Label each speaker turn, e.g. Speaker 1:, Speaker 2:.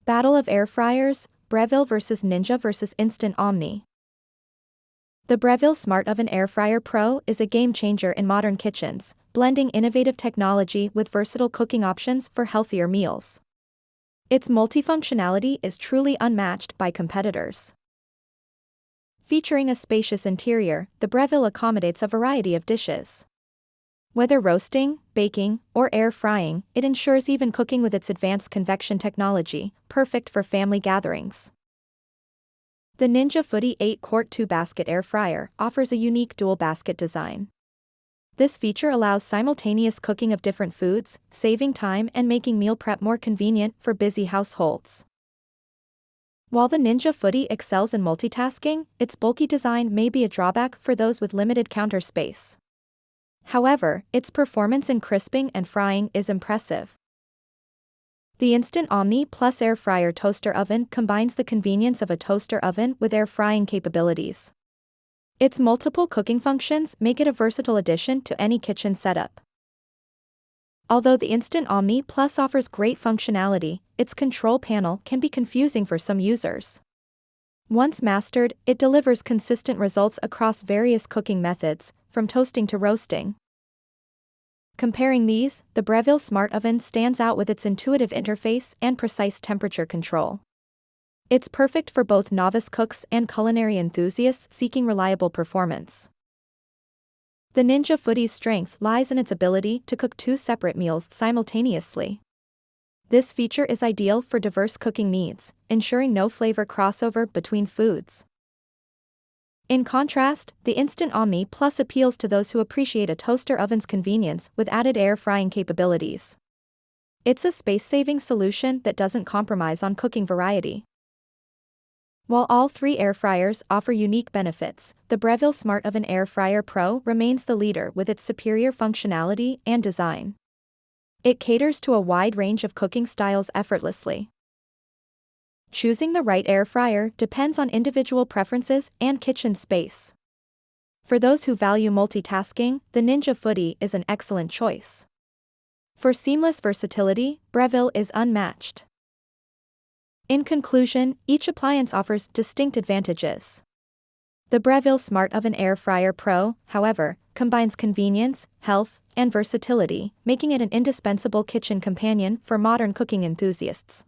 Speaker 1: Battle of Air Fryers, Breville vs Ninja vs Instant Omni. The Breville Smart Oven Air Fryer Pro is a game-changer in modern kitchens, blending innovative technology with versatile cooking options for healthier meals. Its multifunctionality is truly unmatched by competitors. Featuring a spacious interior, the Breville accommodates a variety of dishes. Whether roasting, baking, or air frying, it ensures even cooking with its advanced convection technology, perfect for family gatherings. The Ninja Foodi 8-quart 2-basket air fryer offers a unique dual-basket design. This feature allows simultaneous cooking of different foods, saving time and making meal prep more convenient for busy households. While the Ninja Foodi excels in multitasking, its bulky design may be a drawback for those with limited counter space. However, its performance in crisping and frying is impressive. The Instant Omni Plus Air Fryer Toaster Oven combines the convenience of a toaster oven with air frying capabilities. Its multiple cooking functions make it a versatile addition to any kitchen setup. Although the Instant Omni Plus offers great functionality, its control panel can be confusing for some users. Once mastered, it delivers consistent results across various cooking methods, from toasting to roasting. Comparing these, the Breville Smart Oven stands out with its intuitive interface and precise temperature control. It's perfect for both novice cooks and culinary enthusiasts seeking reliable performance. The Ninja Foodi's strength lies in its ability to cook 2 separate meals simultaneously. This feature is ideal for diverse cooking needs, ensuring no flavor crossover between foods. In contrast, the Instant Omni Plus appeals to those who appreciate a toaster oven's convenience with added air frying capabilities. It's a space-saving solution that doesn't compromise on cooking variety. While all 3 air fryers offer unique benefits, the Breville Smart Oven Air Fryer Pro remains the leader with its superior functionality and design. It caters to a wide range of cooking styles effortlessly. Choosing the right air fryer depends on individual preferences and kitchen space. For those who value multitasking, the Ninja Foodi is an excellent choice. For seamless versatility, Breville is unmatched. In conclusion, each appliance offers distinct advantages. The Breville Smart Oven Air Fryer Pro, however, combines convenience, health, and versatility, making it an indispensable kitchen companion for modern cooking enthusiasts.